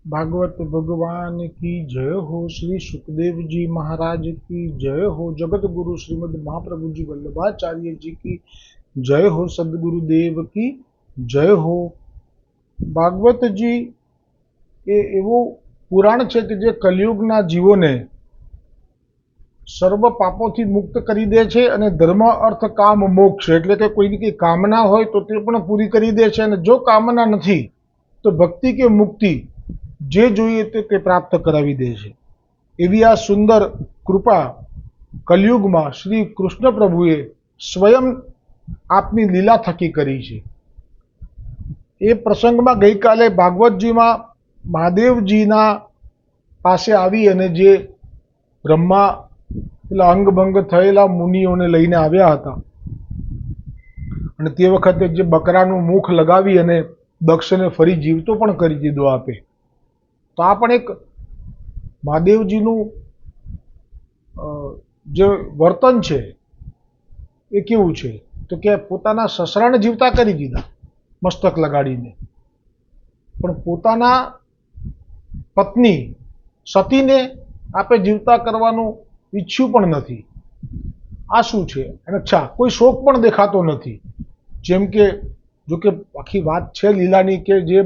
भागवत भगवान की जय हो। श्री सुखदेव जी महाराज की जय हो। जगत गुरु श्रीमद महाप्रभु जी वल्लभाचार्य जी की जय हो। सदगुरुदेव की जय हो। ભાગવતજી એ એવું પુરાણ છે કે જે કલિયુગના જીવોને સર્વ પાપોથી મુક્ત કરી દે છે અને ધર્મ અર્થ કામ મોક્ષ એટલે કે કોઈની કઈ કામના હોય તો તે પણ પૂરી કરી દે છે, અને જો કામના નથી તો ભક્તિ કે મુક્તિ જે જોઈએ તે પ્રાપ્ત કરાવી દે છે। એવી આ સુંદર કૃપા કલિયુગમાં શ્રી કૃષ્ણ પ્રભુએ સ્વયં આપની લીલા થકી કરી છે। એ પ્રસંગમાં ગઈકાલે ભાગવતજીમાં મહાદેવજીના પાસે આવી અને જે બ્રહ્મા પેલા અંગભંગ થયેલા મુનિઓને લઈને આવ્યા હતા અને તે વખતે જે બકરાનું મુખ લગાવી અને દક્ષને ફરી જીવતો પણ કરી દીધો આપે। તો આ પણ એક મહાદેવજીનું જે વર્તન છે એ કેવું છે તો કે પોતાના સસરાને જીવતા કરી દીધા મસ્તક લગાડીને, પણ પોતાના પત્ની સતીને આપે જીવતા કરવાનું ઈચ્છ્યું પણ નથી। આ શું છે? અને અચ્છા, કોઈ શોક પણ દેખાતો નથી। જેમ કે જો કે આખી વાત છે લીલાની કે જે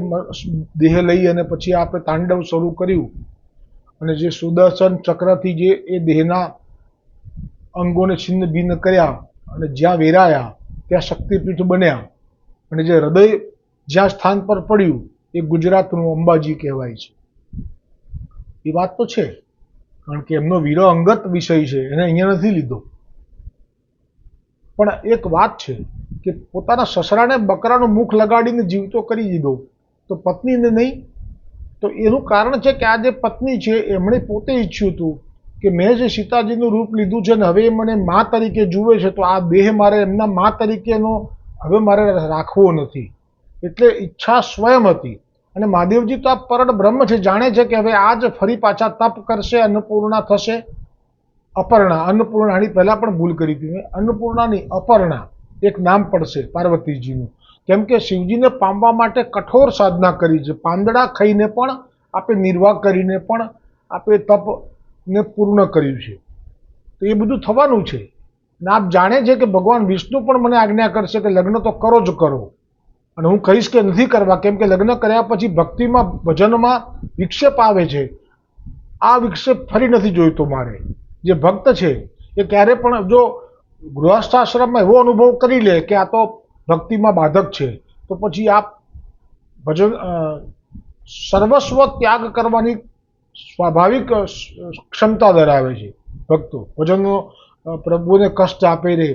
દેહ લઈ અને પછી આપણે તાંડવ શરૂ કર્યું અને જે સુદર્શન ચક્રથી જે એ દેહના અંગોને છિન્ન ભિન્ન કર્યા અને જ્યાં વેરાયા ત્યાં શક્તિપીઠ બન્યા અને જે હૃદય જ્યાં સ્થાન પર પડ્યું એ ગુજરાતનું અંબાજી કહેવાય છે। એ વાત તો છે, કારણ કે એમનો વીરો અંગત વિષય છે, એને અહીંયા નથી લીધો। પણ એક વાત છે કે પોતાના સસરાને બકરાનું મુખ લગાડીને જીવતો કરી દીધો તો પત્નીને નહીં, તો એનું કારણ છે કે આ જે પત્ની છે એમણે પોતે ઈચ્છ્યું હતું કે મેં જે સીતાજીનું રૂપ લીધું છે ને હવે મને મા તરીકે જુએ છે, તો આ દેહ મારે એમના મા તરીકેનો હવે મારે રાખવો નથી, એટલે ઈચ્છા સ્વયં હતી। અને મહાદેવજી તો આ પરડ બ્રહ્મ છે, જાણે છે કે હવે આ જ ફરી પાછા તપ કરશે, અન્નપૂર્ણા થશે। અપર્ણા, અન્નપૂર્ણા, આની પહેલા પણ ભૂલ કરી હતી મેં, અન્નપૂર્ણાની અપર્ણા એક નામ પડશે પાર્વતીજીનું, કેમ કે શિવજીને પામવા માટે કઠોર સાધના કરી છે। પાંદડા ખાઈને પણ આપે નિર્વાહ કરીને પણ આપે તપને પૂર્ણ કર્યું છે, તો એ બધું થવાનું છે। અને આપ જાણે છે કે ભગવાન વિષ્ણુ પણ મને આજ્ઞા કરશે કે લગ્ન તો કરો જ કરો, અને હું કહીશ કે નથી કરવા, કેમ કે લગ્ન કર્યા પછી ભક્તિમાં ભજનમાં વિક્ષેપ આવે છે। આ વિક્ષેપ ફરી નથી જોઈતો મારે। જે ભક્ત છે એ ક્યારે પણ જો ગૃહસ્થાશ્રમમાં એવો અનુભવ કરી લે કે આ તો ભક્તિમાં બાધક છે, તો પછી આપ ભજન સર્વસ્વ ત્યાગ કરવાની સ્વાભાવિક ક્ષમતા ધરાવે છે ભક્તો। ભજનનો પ્રભુને કષ્ટ આપે રે,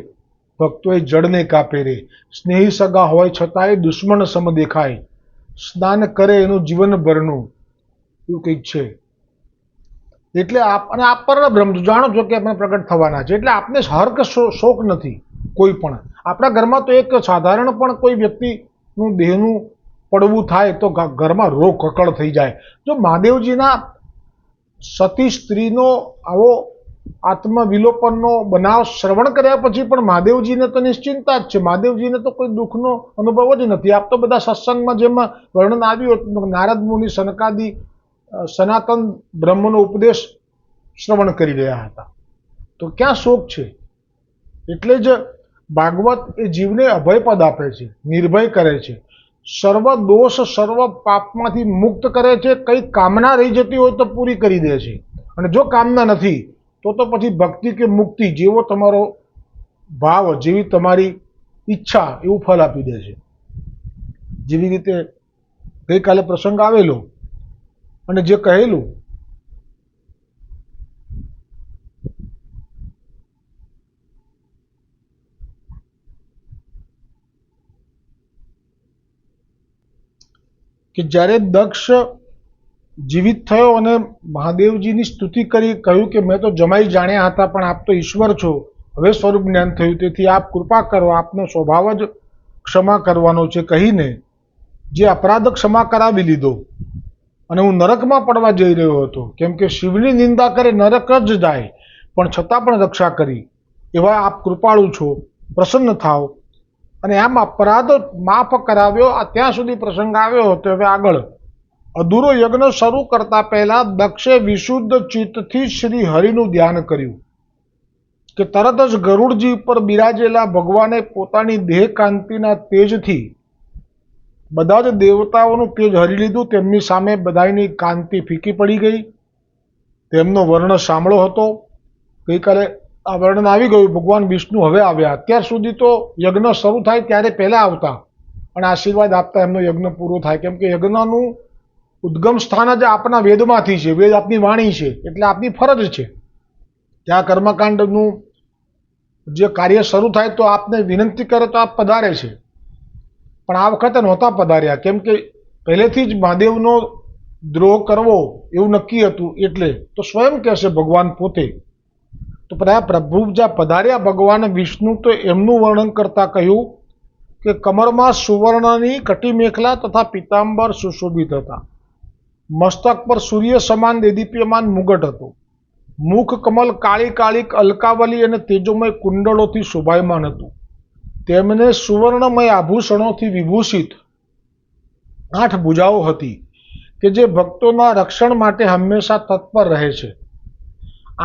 ભક્તોએ જળને કાપે રે, સ્નેહી સગા હોય છતાંય દુશ્મન સમ દેખાય, સ્નાન કરે એનું જીવન ભરનું, એવું કંઈક છે। એટલે અને આપ પર બ્રહ્મ જાણો છો કે આપણે પ્રગટ થવાના છે, એટલે આપને હર્ક શોક નથી કોઈ પણ। આપણા ઘરમાં તો એક સાધારણ પણ કોઈ વ્યક્તિનું દેહનું પડવું થાય તો ઘરમાં રોગ કકળ થઈ જાય। જો મહાદેવજીના સતી સ્ત્રીનો આવો આત્મવિલોપનનો બનાવ શ્રવણ કર્યા પછી પણ મહાદેવજીને તો નિશ્ચિંતા જ છે, મહાદેવજીને તો કોઈ દુઃખનો અનુભવ જ નથી। આપ તો બધા સત્સંગમાં જેમાં વર્ણન આવ્યું નારદ મુનિ સનકાદી સનાતન બ્રહ્મનો ઉપદેશ શ્રવણ કરી રહ્યા હતા, તો ક્યાં શોક છે? એટલે જ ભાગવત એ જીવને અભયપદ આપે છે, નિર્ભય કરે છે, સર્વ દોષ સર્વ પાપમાંથી મુક્ત કરે છે। કઈ કામના રહી જતી હોય તો પૂરી કરી દે છે, અને જો કામના નથી તો પછી ભક્તિ કે મુક્તિ જેવો તમારો ભાવ, જેવી તમારી ઈચ્છા એવું ફળ આપી દે છે। જેવી રીતે ગઈકાલે પ્રસંગ આવેલો અને જે કહેલું કે જ્યારે દક્ષ જીવિત થયો અને મહાદેવજીની સ્તુતિ કરી, કહ્યું કે મેં તો જમાઈ જાણ્યા હતા પણ આપ તો ઈશ્વર છો, હવે સ્વરૂપ જ્ઞાન થયું, તેથી આપ કૃપા કરો, આપનો સ્વભાવ જ ક્ષમા કરવાનો છે કહીને જે અપરાધ ક્ષમા કરાવી લીધો અને હું નરકમાં પડવા જઈ રહ્યો હતો, કેમ કે શિવની નિંદા કરે નરક જ જાય, પણ છતાં પણ રક્ષા કરી, એવા આપ કૃપાળુ છો, પ્રસન્ન થાવ। અને આમ અપરાધ માફ કરાવ્યો, ત્યાં સુધી પ્રસંગ આવ્યો હતો। હવે આગળ અધૂરો યજ્ઞ શરૂ કરતા પહેલા દક્ષે વિશુદ્ધ ચિત્તથી શ્રી હરિનું ધ્યાન કર્યું કે તરત જ ગરુડજી પર બિરાજેલા ભગવાને પોતાની દેહ કાંતિના તેજથી બધા જ દેવતાઓનું તેજ હરી લીધું. તેમની સામે બધાની કાંતિ ફીકી પડી ગઈ. તેમનો વર્ણ સાંભળો હતો. ગઈકાલે આ વર્ણન આવી ગયું. ભગવાન વિષ્ણુ હવે આવ્યા. અત્યાર સુધી તો યજ્ઞ શરૂ થાય ત્યારે પહેલા આવતા અને આશીર્વાદ આપતા એમનો યજ્ઞ પૂરો થાય. કેમ કે યજ્ઞનું ઉદ્ગમ સ્થાન જ આપના વેદમાંથી છે. વેદ આપની વાણી છે, એટલે આપની ફરજ છે. ત્યાં કર્મકાંડનું જે કાર્ય શરૂ થાય તો આપને વિનંતી કરે તો આપ પધારે છે, પણ આ વખતે નહોતા પધાર્યા. કેમ કે પહેલેથી જ મહાદેવનો દ્રોહ કરવો એવું નક્કી હતું. એટલે તો સ્વયં કહેશે ભગવાન પોતે. તો પ્રભુ જ્યાં પધાર્યા ભગવાન વિષ્ણુ, તો એમનું વર્ણન કરતા કહ્યું કે કમરમાં સુવર્ણની કટી મેખલા તથા પીતાંબર સુશોભિત હતા. મસ્તક પર સૂર્ય સમાન દેદીપ્યમાન મુગટ હતું. મુખ કમલ કાળી કાળીક અલકાવલી અને તેજોમય કુંડળોથી શોભાયમાન હતું. તેમને સુવર્ણમય આભૂષણોથી વિભૂષિત 8 ભુજાઓ હતી કે જે ભક્તોના રક્ષણ માટે હંમેશા તત્પર રહે છે.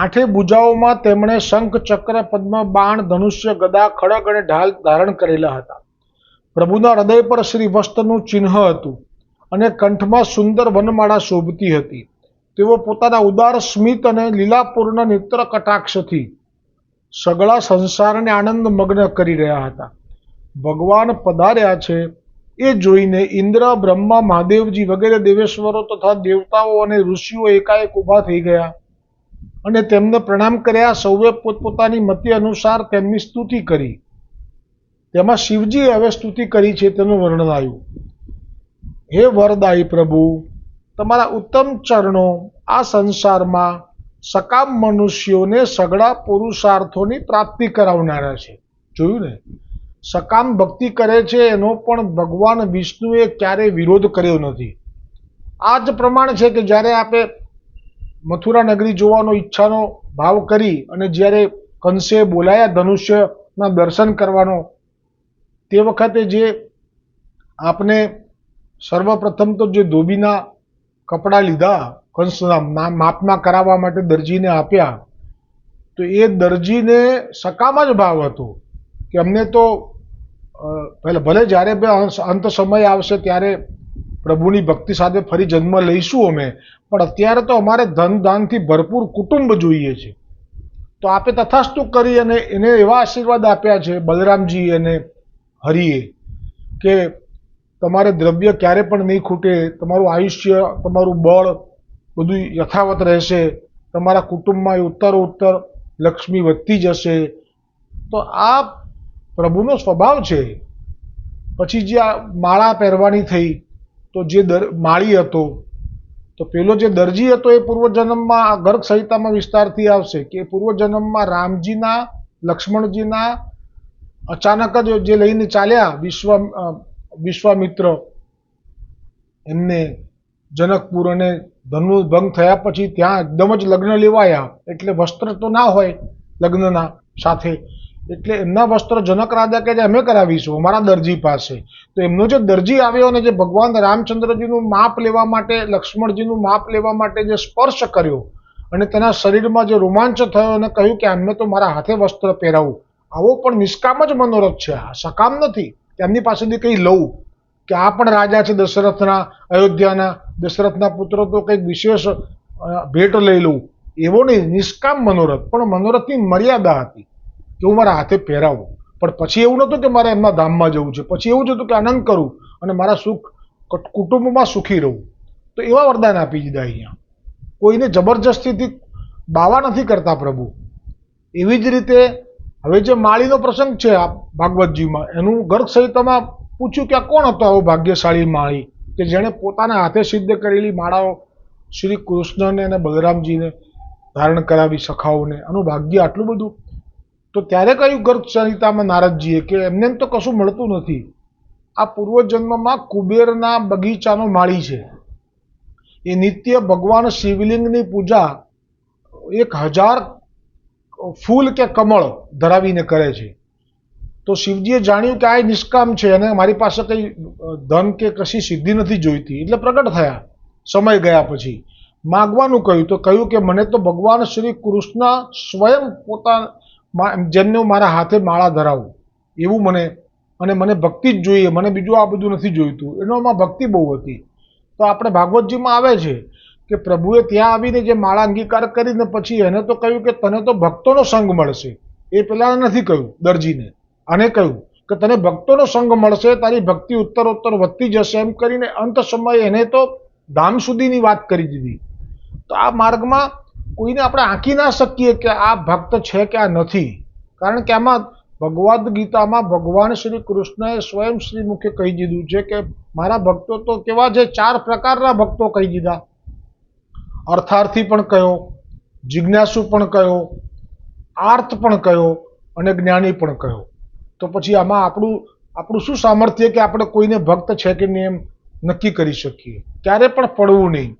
8 ભુજાઓમાં તેમણે શંખ, ચક્ર, પદ્મ, બાણ, ધનુષ્ય, ગદા, ખડગ અને ઢાલ ધારણ કરેલા હતા. પ્રભુના હૃદય પર શ્રી વસ્ત્રનું ચિહ્ન હતું અને કંઠમાં સુંદર વનમાળા શોભતી હતી. તેઓ પોતાના ઉદાર સ્મિત અને લીલાપૂર્ણ નેત્ર કટાક્ષથી સગળા સંસારને આનંદ મગ્ન કરી રહ્યા હતા. ભગવાન પધાર્યા છે એ જોઈને ઇન્દ્ર, બ્રહ્મા, મહાદેવજી વગેરે દેવેશ્વરો તથા દેવતાઓ અને ઋષિઓ એકાએક ઊભા થઈ ગયા અને તેમને પ્રણામ કર્યા. સૌએ પોતપોતાની મતિ અનુસાર તેમની સ્તુતિ કરી. તેમાં શિવજીએ હવે સ્તુતિ કરી છે તેનું વર્ણન આવ્યું. હે વરદાયી પ્રભુ, તમારા ઉત્તમ ચરણો આ સંસારમાં સકામ મનુષ્યોને સઘળા પુરુષાર્થોની પ્રાપ્તિ કરાવનારા છે. જોયું ને, સકામ ભક્તિ કરે છે એનો પણ ભગવાન વિષ્ણુએ ક્યારેય વિરોધ કર્યો નથી. આ જ પ્રમાણ છે કે જ્યારે આપણે મથુરા નગરી જોવાનો ઈચ્છાનો ભાવ કરી અને જ્યારે કંસે બોલાયા ધનુષ્યના દર્શન કરવાનો, તે વખતે જે આપને સર્વપ્રથમ તો જે ધોબીના કપડાં લીધા કંસના માપમાં કરાવવા માટે દરજીને આપ્યા, તો એ દરજીને સકામ જ ભાવ હતો કે અમને તો ભલે જ્યારે અંત સમય આવશે ત્યારે પ્રભુની ભક્તિ સાથે ફરી જન્મ લઈશું અમે, પણ અત્યારે તો અમારે ધન દાનથી ભરપૂર કુટુંબ જોઈએ છે. તો આપે તથાસ્તુ કરી અને એને એવા આશીર્વાદ આપ્યા છે બલરામજી અને હરિએ કે તમારે દ્રવ્ય ક્યારે પણ નહીં ખૂટે, તમારું આયુષ્ય, તમારું બળ બધું યથાવત રહેશે, તમારા કુટુંબમાં ઉત્તરોત્તર લક્ષ્મી વધતી જશે. તો આ પ્રભુનો સ્વભાવ છે. પછી જે આ માળા પહેરવાની થઈ, તો જે માળી હતો, તો પેલો જે દરજી હતો એ પૂર્વજન્મમાં ગર્ગ સંહિતામાં વિસ્તારથી આવશે કે પૂર્વજન્મમાં રામજીના, લક્ષ્મણજીના અચાનક જ જે લઈને ચાલ્યા વિશ્વામિત્ર એમને જનકપુર, અને ધનુર્ભંગ થયા પછી ત્યાં એકદમ જ લગ્ન લેવાયા. એટલે વસ્ત્ર તો ના હોય લગ્નના સાથે, એટલે એમના વસ્ત્ર જનક રાજા કે અમે કરાવીશું અમારા દરજી પાસે. તો એમનો જે દરજી આવ્યો અને જે ભગવાન રામચંદ્રજીનું માપ લેવા માટે, લક્ષ્મણજીનું માપ લેવા માટે જે સ્પર્શ કર્યો અને તેના શરીરમાં જે રોમાંચ થયો અને કહ્યું કે અમને તો મારા હાથે વસ્ત્ર પહેરાવું, આવો પણ નિષ્કામ જ મનોરથ છે. આ સકામ નથી કે એમની પાસેથી કંઈ લઉં કે આ પણ રાજા છે દશરથના, અયોધ્યાના દશરથના પુત્ર, તો કંઈક વિશેષ ભેટ લઈ લઉં, એવો નહીં. નિષ્કામ મનોરથ, પણ મનોરથની મર્યાદા હતી કે હું મારા હાથે પહેરાવું. પણ પછી એવું નહોતું કે મારે એમના ધામમાં જવું છે. પછી એવું જ હતું કે આનંદ કરું અને મારા સુખ કુટુંબમાં સુખી રહું. તો એવા વરદાન આપી દીધા. અહીંયા કોઈને જબરજસ્તીથી બાવા નથી કરતા પ્રભુ. એવી જ રીતે હવે જે માળીનો પ્રસંગ છે ભાગવતજીમાં, એનું ગર્ગ સંહિતામાં પૂછ્યું કે આ કોણ હતો આવો ભાગ્યશાળી માળી કે જેણે પોતાના હાથે સિદ્ધ કરેલી માળાઓ શ્રી કૃષ્ણને અને બલરામજીને ધારણ કરાવી, સખાઓને. આનું ભાગ્ય આટલું બધું. તો ત્યારે કહ્યું ગર્ગ સંહિતામાં નારદજીએ કે એમને તો કશું મળતું નથી. આ પૂર્વજન્મમાં કુબેરના બગીચાનો માળી છે. એ નિત્ય ભગવાન શિવલિંગની પૂજા 1000 ફૂલ કે કમળ ધરાવીને કરે છે. તો શિવજીએ જાણ્યું કે આ નિષ્કામ છે અને મારી પાસે કંઈ ધન કે કશી સિદ્ધિ નથી જોઈતી, એટલે પ્રગટ થયા સમય ગયા પછી માગવાનું કહ્યું તો કહ્યું કે મને તો ભગવાન શ્રી કૃષ્ણ સ્વયં જેમને મારા હાથે માળા ધરાવું એવું મને, અને મને ભક્તિ જ જોઈએ, મને બીજું આ બધું નથી જોઈતું. એનામાં ભક્તિ બહુ હતી. તો આપણે ભાગવતજીમાં આવે છે કે પ્રભુએ ત્યાં આવીને જે માળા અંગીકાર કરીને પછી એને તો કહ્યું કે તને તો ભક્તોનો સંગ મળશે. એ પેલા નથી કહ્યું દરજીને, આને કહ્યું કે તને ભક્તોનો સંગ મળશે, તારી ભક્તિ ઉત્તરોત્તર વધતી જશે, એમ કરીને અંત સમયે એને તો ધામ સુધીની વાત કરી દીધી. તો આ માર્ગમાં કોઈને આપણે આંકી ના શકીએ કે આ ભક્ત છે કે આ નથી, કારણ કે આમાં ભગવદ્ ગીતામાં ભગવાન શ્રી કૃષ્ણએ સ્વયં શ્રી મુખે કહી દીધું છે કે મારા ભક્તો તો કેવા છે, 4 પ્રકારના ભક્તો કહી દીધા. અર્થાર્થી પણ કયો, જિજ્ઞાસુ પણ કયો, આર્થ પણ કયો અને જ્ઞાની પણ કયો. તો પછી આમાં આપણું શું સામર્થ્ય કે આપણે કોઈને ભક્ત છે કે નહીં એમ નક્કી કરી શકીએ? ક્યારે પણ પડવું નહીં.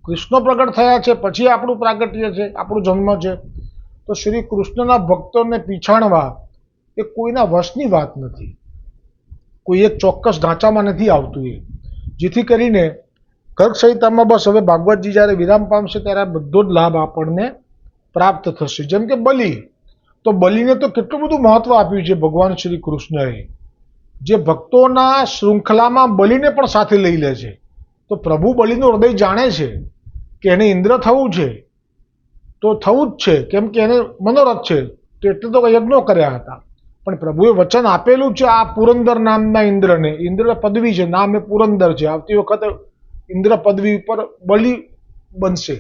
કૃષ્ણ પ્રગટ થયા છે પછી આપણું પ્રાગટ્ય છે, આપણો જન્મ છે. તો શ્રી કૃષ્ણના ભક્તોને પીછાણવા એ કોઈના વશની વાત નથી, કોઈ એક ચોક્કસ ઢાંચામાં નથી આવતું. એ જેથી કરીને ગર્ગ સંહિતામાં બસ હવે ભાગવતજી જ્યારે વિરામ પામશે ત્યારે આ બધો જ લાભ આપણને પ્રાપ્ત થશે. જેમ કે બલિ, તો બલિને તો કેટલું બધું મહત્વ આપ્યું છે ભગવાન શ્રી કૃષ્ણએ, જે ભક્તોના શૃંખલામાં બલિને પણ સાથે લઈ લે છે. તો પ્રભુ બલિનું હૃદય જાણે છે કે એને ઇન્દ્ર થવું છે તો થવું જ છે, કેમ કે એને મનોરથ છે, તો એટલે તો યજ્ઞો કર્યા હતા. પણ પ્રભુએ વચન આપેલું છે આ પુરંદર નામના ઇન્દ્રને, ઇન્દ્ર પદવી છે, નામ એ પુરંદર છે, આવતી વખતે ઇન્દ્ર પદવી ઉપર બલિ બનશે.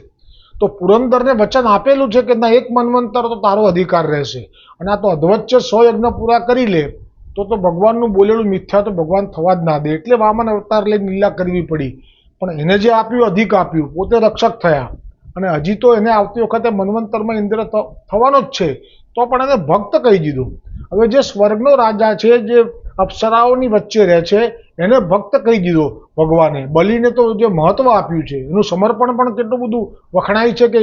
તો પુરંદરને વચન આપેલું છે કે ના, એક મન્વંતર તો તારો અધિકાર રહેશે, અને આ તો અધવચ્ચ 100 યજ્ઞ પૂરા કરી લે તો ભગવાનનું બોલેલું મિથ્યા તો ભગવાન થવા જ ના દે. એટલે વામન અવતાર લઈને લીલા કરવી પડી. પણ એને જે આપ્યું અધિક આપ્યું, પોતે રક્ષક થયા, અને હજી તો એને આવતી વખતે મન્વંતરમાં ઇન્દ્ર થવાનો જ છે, તો પણ એને ભક્ત કહી દીધું. હવે જે સ્વર્ગનો રાજા છે, જે અપ્સરાઓની વચ્ચે રહે છે, એને ભક્ત કહી દીધો ભગવાને. બલિને તો જે મહત્વ આપ્યું છે, એનું સમર્પણ પણ કેટલું બધું વખણાય છે કે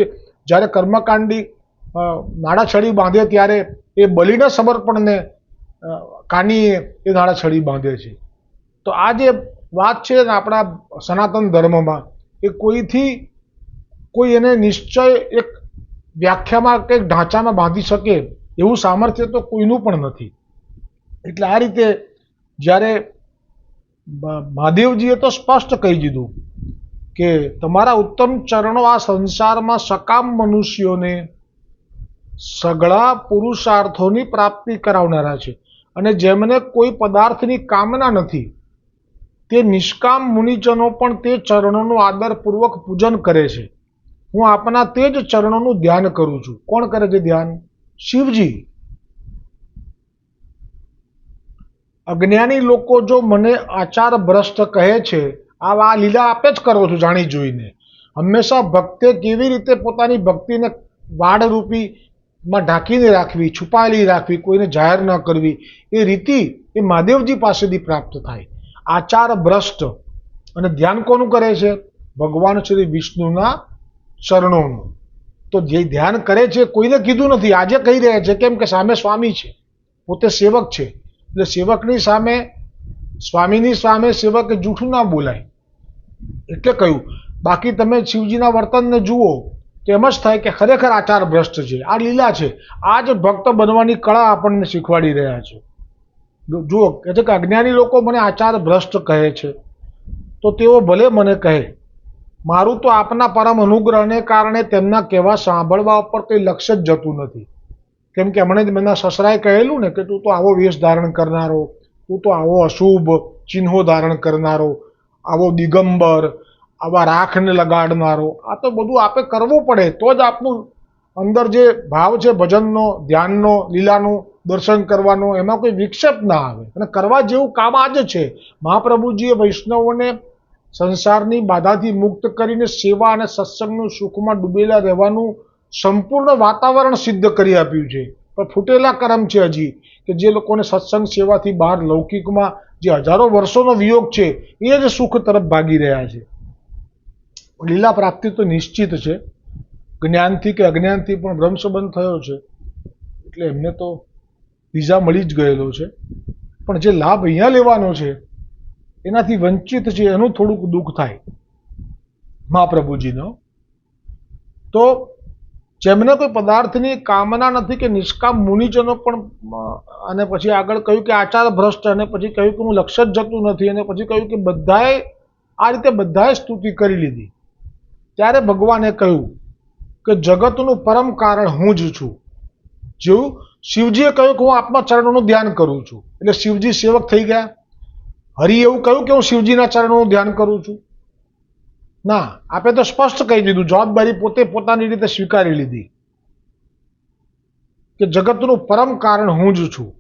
જ્યારે કર્મકાંડી નાડાછડી બાંધે ત્યારે એ બલિના સમર્પણને કાનીએ એ નાડાછડી બાંધે છે. તો આ જે વાત છે ને આપણા સનાતન ધર્મમાં, એ કોઈ એને નિશ્ચય એક વ્યાખ્યામાં કે ઢાંચામાં બાંધી શકે એવું સામર્થ્ય તો કોઈનું પણ નથી. એટલે આ રીતે જ્યારે મહાદેવજીએ તો સ્પષ્ટ કહી દીધું કે તમારા ઉત્તમ ચરણો આ સંસારમાં સકામ મનુષ્યોને સઘળા પુરુષાર્થોની પ્રાપ્તિ કરાવનારા છે, અને જેમને કોઈ પદાર્થની કામના નથી તે નિષ્કામ મુનિજનો પણ તે ચરણોનું આદરપૂર્વક પૂજન કરે છે. હું આપના તે જ ચરણોનું ધ્યાન કરું છું. કોણ કરે છે ધ્યાન? શિવજી. અજ્ઞાની લોકો જો મને આચાર ભ્રષ્ટ કહે છે, આ લીલા આપે જ કરો છો જાણી જોઈને. હંમેશા ભક્તે કેવી રીતે પોતાની ભક્તિને વાડરૂપીમાં ઢાંકીને રાખવી, છુપાયેલી રાખવી, કોઈને જાહેર ન કરવી, એ રીતિ એ મહાદેવજી પાસેથી પ્રાપ્ત થાય. આચાર ભ્રષ્ટ. અને ધ્યાન કોનું કરે છે? ભગવાન શ્રી વિષ્ણુના ચરણોનું. તો જે ધ્યાન કરે છે કોઈને કીધું નથી, આજે કહી રહ્યા છે, કેમ કે સામે સ્વામી છે, પોતે સેવક છે, એટલે સેવકની સામે, સ્વામીની સામે સેવકે જૂઠું ના બોલાય એટલે કહ્યું. બાકી તમે શિવજીના વર્તનને જુઓ તો એમ જ થાય કે ખરેખર આચાર ભ્રષ્ટ છે. આ લીલા છે. આ જ ભક્ત બનવાની કળા આપણને શીખવાડી રહ્યા છે. જુઓ, કહે છે કે અજ્ઞાની લોકો મને આચાર ભ્રષ્ટ કહે છે, તો તેઓ ભલે મને કહે, મારું તો આપના પરમ અનુગ્રહને કારણે તેમના કહેવા સાંભળવા ઉપર કંઈ લક્ષ્ય જ જતું નથી. કેમ કે હમણાં જ મેં સસરાએ કહેલું ને કે તું તો આવો વેશ ધારણ કરનારો, તું તો આવો અશુભ ચિહ્નો ધારણ કરનારો, આવો દિગંબર, આવા રાખને લગાડનારો, આ તો બધું આપે કરવું પડે તો જ આપનું અંદર જે ભાવ છે ભજનનો, ધ્યાનનો, લીલાનું દર્શન કરવાનો, એમાં કોઈ વિક્ષેપ ના આવે. અને કરવા જેવું કામ આ જ છે. મહાપ્રભુજીએ વૈષ્ણવોને સંસારની બાધાથી મુક્ત કરીને સેવા અને સત્સંગનું સુખમાં ડૂબેલા રહેવાનું સંપૂર્ણ વાતાવરણ સિદ્ધ કરી આપ્યું છે. પણ ફૂટેલા કરમ છે હજી, કે જે લોકોને સત્સંગ સેવાથી બહાર લૌકિકમાં જે હજારો વર્ષોનો વિયોગ છે એ જ સુખ તરફ ભાગી રહ્યા છે. લીલા પ્રાપ્તિ તો નિશ્ચિત છે. જ્ઞાનથી કે અજ્ઞાનથી પણ બ્રહ્મ સંબંધ થયો છે એટલે એમને તો વિઝા મળી જ ગયેલો છે. પણ જે લાભ અહીંયા લેવાનો છે એનાથી વંચિત છે, એનું થોડુંક દુઃખ થાય. મહાપ્રભુજીનો. તો જેમને કોઈ પદાર્થની કામના નથી કે નિષ્કામ મુનિજનો પણ, અને પછી આગળ કહ્યું કે આચાર ભ્રષ્ટ, અને પછી કહ્યું કે હું લક્ષ્ય જ જતું નથી, અને પછી કહ્યું કે બધાએ આ રીતે બધાએ સ્તુતિ કરી લીધી. ત્યારે ભગવાને કહ્યું કે જગતનું પરમ કારણ હું જ છું. જેવું શિવજીએ કહ્યું કે હું આપના ચરણોનું ધ્યાન કરું છું, એટલે શિવજી સેવક થઈ ગયા. હરિ એવું કહ્યું કે હું શિવજીના ચરણોનું ધ્યાન કરું છું? ના, આપે તો સ્પષ્ટ કહી દીધું, જવાબદારી પોતે પોતાની રીતે સ્વીકારી લીધી કે જગતનું પરમ કારણ હું જ છું.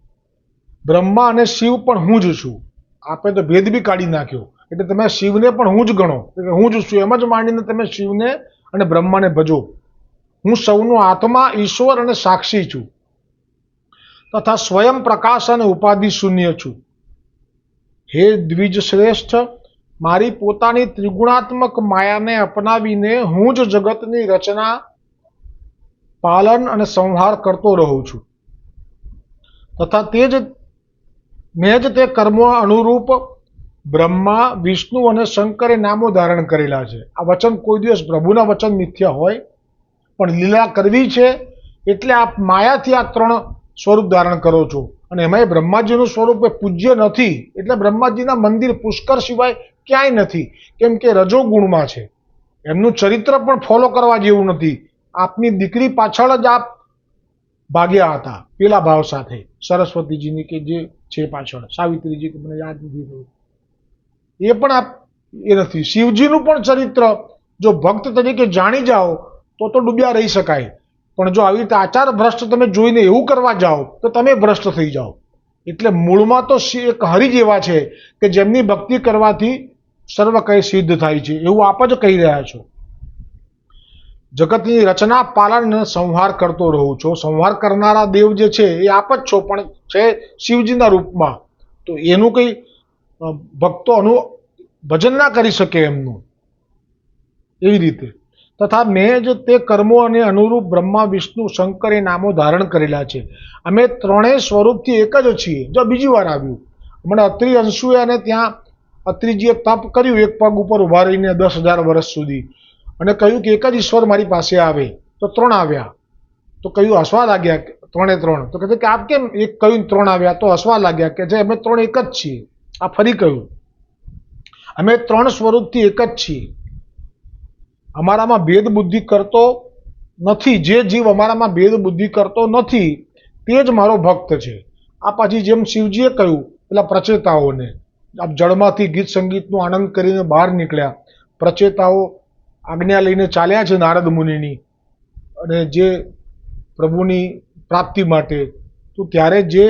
બ્રહ્મા અને શિવ પણ હું જ છું. આપે તો ભેદ બી કાઢી નાખ્યો, એટલે તમે શિવને પણ હું જ ગણો, એટલે હું જ છું એમ જ માનીને તમે શિવને અને બ્રહ્માને ભજો. હું સૌનો આત્મા, ઈશ્વર અને સાક્ષી છું, તથા સ્વયં પ્રકાશ અને ઉપાધિ શૂન્ય છું. હે દ્વિજ શ્રેષ્ઠ, મારી પોતાની ત્રિગુણાત્મક માયાને અપનાવીને હું જ જગતની રચના, પાલન અને સંહાર કરતો રહું છું, તથા મેં જ તે કર્મો અનુરૂપ બ્રહ્મા, વિષ્ણુ અને શંકરે નામો ધારણ કરેલા છે. આ વચન કોઈ દિવસ પ્રભુના વચન મિથ્યા હોય, પણ લીલા કરવી છે એટલે આપ માયાથી આ 3 સ્વરૂપ ધારણ કરો છો. અને એમાંય બ્રહ્માજીનું સ્વરૂપ એ પૂજ્ય નથી, એટલે બ્રહ્માજીના મંદિર પુષ્કર સિવાય ક્યાંય નથી, કેમ કે રજોગુણમાં છે. એમનું ચરિત્ર પણ ફોલો કરવા જેવું નથી. આપની દીકરી પાછળ જ આપ ભાગ્યા હતા પેલા ભાવ સાથે, સરસ્વતીજીની કે જે છે પાછળ, સાવિત્રીજી કે મને યાદ નથી થયું, એ પણ આપ એ નથી. શિવજીનું પણ ચરિત્ર જો ભક્ત તરીકે જાણી જાઓ તો ડૂબ્યા રહી શકાય, પણ જો આવી રીતે આચાર ભ્રષ્ટ તમે જોઈને એવું કરવા જાઓ તો તમે ભ્રષ્ટ થઈ જાઓ. એટલે મૂળમાં તો એક હરિ જેવા છે કે જેમની ભક્તિ કરવાથી સર્વ કંઈ સિદ્ધ થાય છે, એવું આપ જ કહી રહ્યા છો. જગતની રચના, પાલન અને સંહાર કરતો રહું છો. સંહાર કરનારા દેવ જે છે એ આપ જ છો, પણ છે શિવજીના રૂપમાં. તો એનું કંઈ ભક્તો ભજન ના કરી શકે એમનું, એવી રીતે. તથા મેં જ તે કર્મો અને અનુરૂપ બ્રહ્મા, વિષ્ણુ, શંકરે નામો ધારણ કરેલા છે. અમે 3 સ્વરૂપથી એક જ છીએ. જો બીજી વાર આવ્યું, હમણાં અત્રિ અંશુએ અને ત્યાં અત્રિજીએ તપ કર્યું એક પગ ઉપર ઉભા રહીને 10,000 વર્ષ સુધી, અને કહ્યું કે એક જ ઈશ્વર મારી પાસે આવે, તો 3 આવ્યા. તો કહ્યું હસવા લાગ્યા 3 તો કહે કે આપ કેમ એક કહ્યું 3 આવ્યા? તો હસવા લાગ્યા કે જે અમે 3 એક જ છીએ. આ ફરી કહ્યું, અમે 3 સ્વરૂપથી એક જ છીએ. અમારામાં ભેદ બુદ્ધિ કરતો નથી. જે જીવ અમારામાં ભેદ બુદ્ધિ કરતો નથી તે જ મારો ભક્ત છે. આ પાછી જેમ શિવજીએ કહ્યું પેલા પ્રચેતાઓને, આપ જળમાંથી ગીત સંગીતનો આનંદ કરીને બહાર નીકળ્યા, પ્રચેતાઓ આજ્ઞા લઈને ચાલ્યા છે નારદ મુનિની, અને જે પ્રભુની પ્રાપ્તિ માટે. તો ત્યારે જે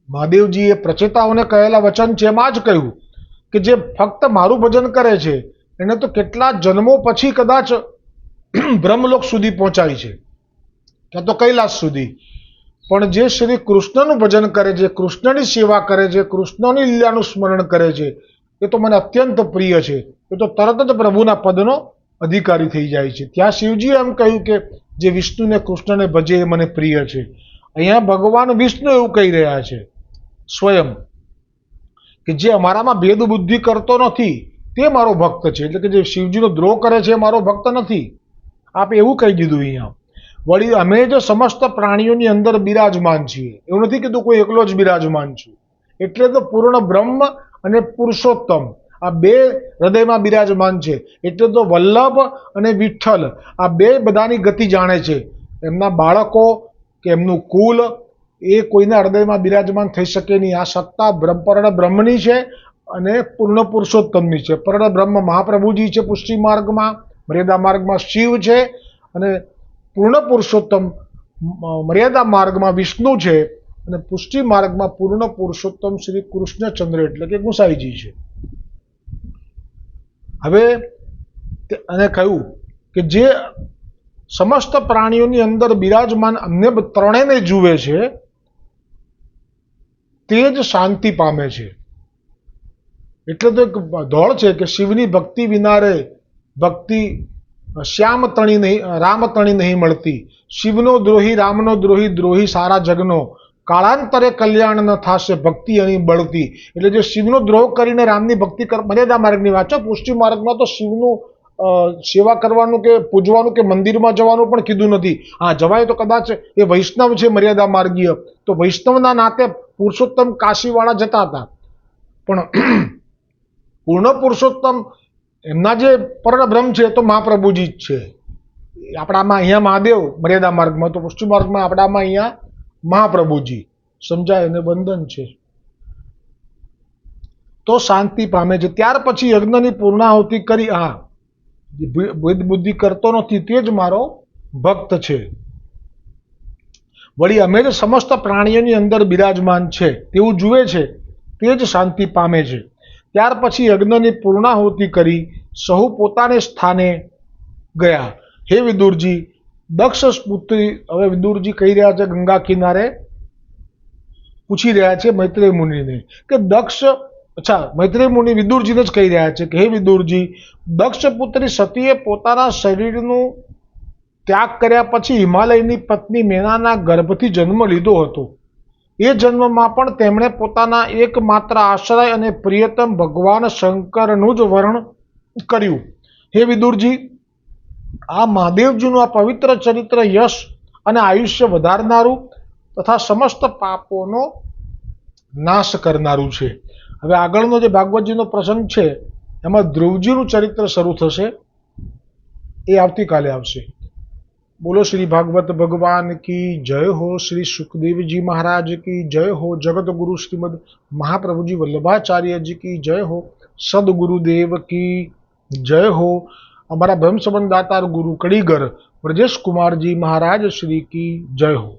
મહાદેવજીએ પ્રચેતાઓને કહેલા વચન છે એમાં જ કહ્યું કે જે ફક્ત મારું ભજન કરે છે એને તો કેટલા જન્મો પછી કદાચ બ્રહ્મલોક સુધી પહોંચાય છે, ક્યાં તો કૈલાસ સુધી. પણ જે શ્રી કૃષ્ણનું ભજન કરે છે, કૃષ્ણની સેવા કરે છે, કૃષ્ણની લીલાનું સ્મરણ કરે છે, એ તો મને અત્યંત પ્રિય છે. એ તો તરત જ પ્રભુના પદનો અધિકારી થઈ જાય છે. ત્યાં શિવજીએ એમ કહ્યું કે જે વિષ્ણુને કૃષ્ણને ભજે એ મને પ્રિય છે. અહીંયા ભગવાન વિષ્ણુ એવું કહી રહ્યા છે સ્વયં કે જે અમારામાં ભેદ બુદ્ધિ કરતો નથી તે મારો ભક્ત છે. એટલે કે જે શિવજીનો દ્રોહ કરે છે એ મારો ભક્ત નથી. આપ એવું કહી દીધું અહીંયા. વળી અમે જ સમસ્ત પ્રાણીઓની અંદર બિરાજમાન છીએ, એવું નથી કીધું કોઈ એકલો જ બિરાજમાન છું. એટલે તો પૂર્ણ બ્રહ્મ અને પુરુષોત્તમ આ 2 હૃદયમાં બિરાજમાન છે. એટલે તો વલ્લભ અને વિઠ્ઠલ આ 2 બધાની ગતિ જાણે છે. એમના બાળકો કે એમનું કુલ એ કોઈના હૃદયમાં બિરાજમાન થઈ શકે નહીં. આ સત્તા પરમ બ્રહ્મની છે અને પૂર્ણ પુરુષોત્તમની છે. પરમ બ્રહ્મ મહાપ્રભુજી છે પુષ્ટિ માર્ગમાં, મર્યાદા માર્ગમાં શિવ છે, અને પૂર્ણ પુરુષોત્તમ મર્યાદા માર્ગમાં વિષ્ણુ છે, અને પુષ્ટિ માર્ગમાં પૂર્ણ પુરુષોત્તમ શ્રી કૃષ્ણચંદ્ર એટલે કે ગુસાઈજી છે. હવે અને કહ્યું કે જે સમસ્ત પ્રાણીઓની અંદર બિરાજમાન અમને 3ને જુએ છે તે જ શાંતિ પામે છે. એટલે તો એક ધોળ છે કે શિવની ભક્તિ વિના રે ભક્તિ શ્યામ તણી નહીં, રામ તણી નહીં મળતી. શિવનો દ્રોહી, રામનો દ્રોહી, દ્રોહી સારા જગનો, કાળાંતરે કલ્યાણ ન થાશે ભક્તિ એની બળતી. એટલે જે શિવનો દ્રોહ કરીને રામની ભક્તિ કર, મર્યાદા માર્ગની વાત છે. પુષ્ટિ માર્ગમાં તો શિવનું સેવા કરવાનું કે પૂજવાનું કે મંદિરમાં જવાનું પણ કીધું નથી. હા, જવાય તો કદાચ એ વૈષ્ણવ છે મર્યાદા માર્ગીય, તો વૈષ્ણવના નાતે પુરુષોત્તમ કાશીવાળા જતા હતા, પણ પૂર્ણ પુરુષોત્તમ એમના જે પરબ્રહ્મ છે તો મહાપ્રભુજી જ છે. આપણામાં અહીંયા મહાદેવ મર્યાદા માર્ગમાં, તો પુષ્ટિ માર્ગમાં આપણામાં અહીંયા મહાપ્રભુજી. સમજાય? એને બંધન છે તો શાંતિ પામે છે. ત્યાર પછી યજ્ઞની પૂર્ણાહુતિ કરી. હા, ભેદ બુદ્ધિ કરતો નથી તે જ મારો ભક્ત છે. વળી અમે જ સમસ્ત પ્રાણીઓની અંદર બિરાજમાન છે તેવું જુએ છે તે જ શાંતિ પામે છે. ત્યાર પછી યજ્ઞની પૂર્ણાહુતિ કરી સહુ પોતાને સ્થાને ગયા. હે વિદુરજી, દક્ષ પુત્રી, હવે વિદુરજી કહી રહ્યા છે ગંગા કિનારે પૂછી રહ્યા છે મૈત્રેય મુનિને કે દક્ષ, અચ્છા, મૈત્રેય મુનિ વિદુરજીને જ કહી રહ્યા છે કે હે વિદુરજી, દક્ષ પુત્રી સતીએ પોતાના શરીરનું ત્યાગ કર્યા પછી હિમાલયની પત્ની મેનાના ગર્ભથી જન્મ લીધો હતો. એ જન્મમાં પણ તેમણે પોતાના એકમાત્ર આશ્રય અને પ્રિયતમ ભગવાન શંકરનું જ વર્ણન કર્યું. હે વિદુરજી, આ મહાદેવજીનું આ પવિત્ર ચરિત્ર યશ અને આયુષ્ય વધારનારું તથા સમસ્ત પાપોનો નાશ કરનારું છે. હવે આગળનો જે ભાગવતજીનો પ્રસંગ છે એમાં ધ્રુવજીનું ચરિત્ર શરૂ થશે, એ આવતીકાલે આવશે. બોલો શ્રી ભાગવત ભગવાન કી જય હો. શ્રી સુખદેવજી મહારાજ કી જય હો. જગતગુરુ શ્રીમદ મહાપ્રભુજી વલ્લભાચાર્યજી કી જય હો. સદગુરુદેવ કી જય હો. અમારા બ્રહ્મ સંબંધ દાતાર ગુરુ કડીગર બ્રજેશ કુમારજી મહારાજ શ્રી કી જય હો.